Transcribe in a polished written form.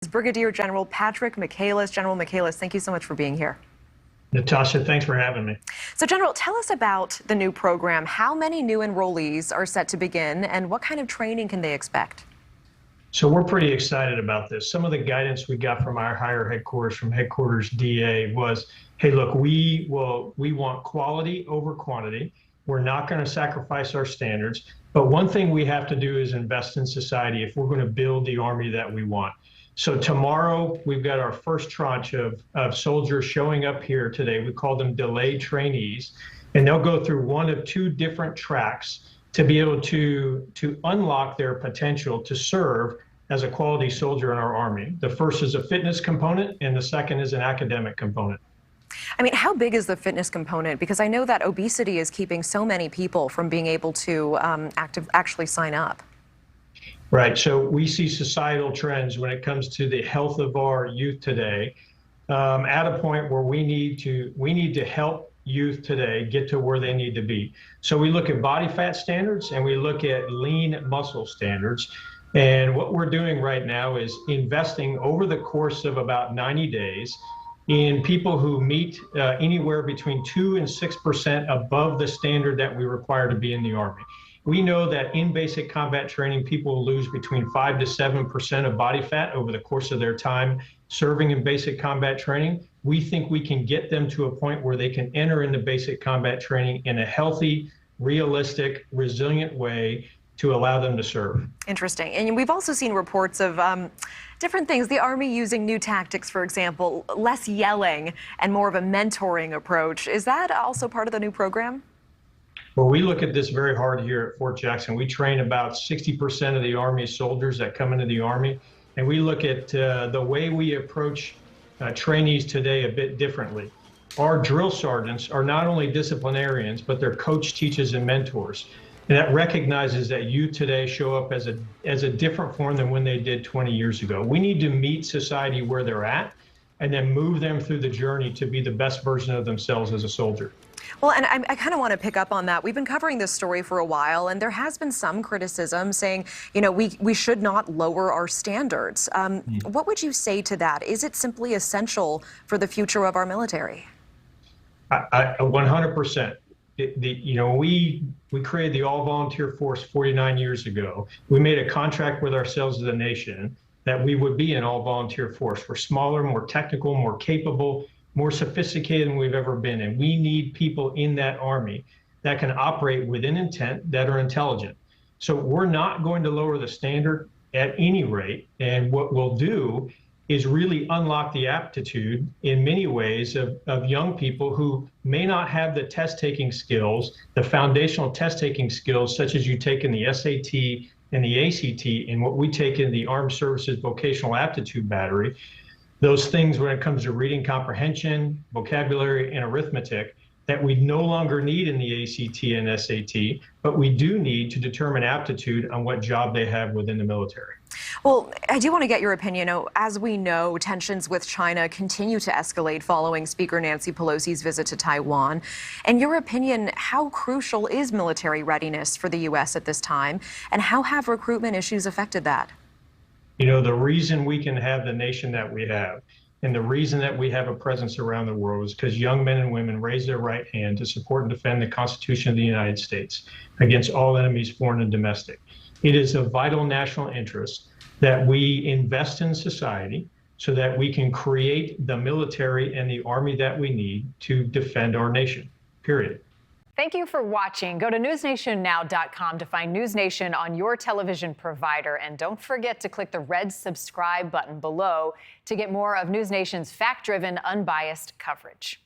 Brigadier General Patrick Michaelis. General Michaelis, thank you so much for being here. Natasha, thanks for having me. So, General, tell us about the new program. How many new enrollees are set to begin, and what kind of training can they expect? So we're pretty excited about this. Some of the guidance we got from our higher headquarters, from headquarters DA, was, hey, look, we want quality over quantity. We're not going to sacrifice our standards. But one thing we have to do is invest in society if we're going to build the Army that we want. So tomorrow, we've got our first tranche of soldiers showing up here today. We call them delayed trainees, and they'll go through one of two different tracks to be able to unlock their potential to serve as a quality soldier in our Army. The first is a fitness component, and the second is an academic component. I mean, how big is the fitness component? Because I know that obesity is keeping so many people from being able to actually sign up. Right. So we see societal trends when it comes to the health of our youth today, at a point where we need to help youth today get to where they need to be. So we look at body fat standards and we look at lean muscle standards. And what we're doing right now is investing over the course of about 90 days in people who meet anywhere between 2 and 6% above the standard that we require to be in the Army. We know that in basic combat training, people will lose between 5 to 7% of body fat over the course of their time serving in basic combat training. We think we can get them to a point where they can enter into basic combat training in a healthy, realistic, resilient way to allow them to serve. Interesting. And we've also seen reports of different things. The Army using new tactics, for example, less yelling and more of a mentoring approach. Is that also part of the new program? Well, we look at this very hard here at Fort Jackson. We train about 60% of the Army soldiers that come into the Army, and we look at the way we approach trainees today a bit differently. Our drill sergeants are not only disciplinarians, but they're coach, teachers, and mentors. And that recognizes that youth today show up as a different form than when they did 20 years ago. We need to meet society where they're at and then move them through the journey to be the best version of themselves as a soldier. Well, and I kind of want to pick up on that. We've been covering this story for a while, and there has been some criticism saying, you know, we should not lower our standards. What would you say to that? Is it simply essential for the future of our military? 100%. We created the all-volunteer force 49 years ago. We made a contract with ourselves as a nation that we would be an all-volunteer force. We're smaller, more technical, more capable, more sophisticated than we've ever been. And we need people in that Army that can operate within intent, that are intelligent. So we're not going to lower the standard at any rate. And what we'll do is really unlock the aptitude in many ways of young people who may not have the test-taking skills, the foundational test-taking skills, such as you take in the SAT and the ACT, and what we take in the Armed Services Vocational Aptitude Battery. Those things when it comes to reading comprehension, vocabulary, and arithmetic that we no longer need in the ACT and SAT, but we do need to determine aptitude on what job they have within the military. Well, I do want to get your opinion. As we know, tensions with China continue to escalate following Speaker Nancy Pelosi's visit to Taiwan. In your opinion, how crucial is military readiness for the U.S. at this time, and how have recruitment issues affected that? You know, the reason we can have the nation that we have and the reason that we have a presence around the world is because young men and women raise their right hand to support and defend the Constitution of the United States against all enemies, foreign and domestic. It is of vital national interest that we invest in society so that we can create the military and the Army that we need to defend our nation, period. Thank you for watching. Go to newsnationnow.com to find News Nation on your television provider. And don't forget to click the red subscribe button below to get more of News Nation's fact-driven, unbiased coverage.